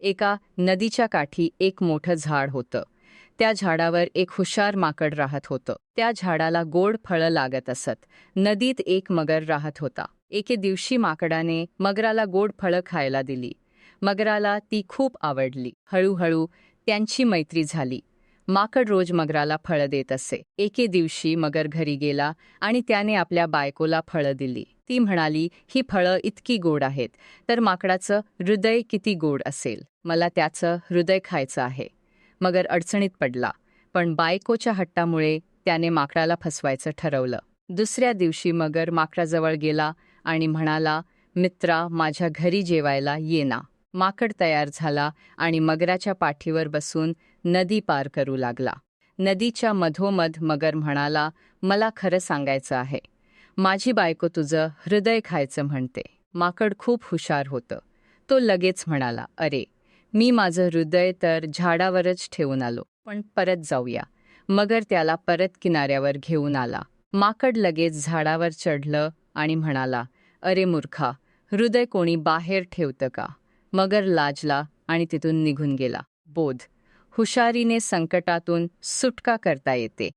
एका नदीच्या काठी एक मोठं झाड होतं. त्या झाडावर एक हुशार माकड राहत होतं. त्या झाडाला गोड फळं लागत असत. नदीत एक मगर राहत होता. एके दिवशी माकडाने मगराला गोड फळं खायला दिली. मगराला ती खूप आवडली. हळूहळू त्यांची मैत्री झाली. माकड रोज मगराला फळं देत असे. एके दिवशी मगर घरी गेला आणि त्याने आपल्या बायकोला फळं दिली. ती म्हणाली, ही फळं इतकी गोड आहेत, तर माकडाचं हृदय किती गोड असेल. मला त्याचं हृदय खायचं आहे. मगर अडचणीत पडला, पण बायकोच्या हट्टामुळे त्याने माकडाला फसवायचं ठरवलं. दुसऱ्या दिवशी मगर माकडाजवळ गेला आणि म्हणाला, मित्रा, माझ्या घरी जेवायला ये ना. माकड तयार झाला आणि मगराच्या पाठीवर बसून नदी पार करू लागला. नदीच्या मधोमध मगर म्हणाला, मला खरं सांगायचं आहे. माझी बायको तुझं हृदय खायचं म्हणते. माकड खूप हुशार होतं. तो लगेच म्हणाला, अरे, मी माझं हृदय तर झाडावरच ठेवून आलो, पण परत जाऊया. मगर त्याला परत किनाऱ्यावर घेऊन आला. माकड लगेच झाडावर चढलं आणि म्हणाला, अरे मूर्खा, हृदय कोणी बाहेर ठेवतं का? मगर लाजला आणि तिथून निघून गेला. बोध: हुशारीने संकटातून सुटका करता येते.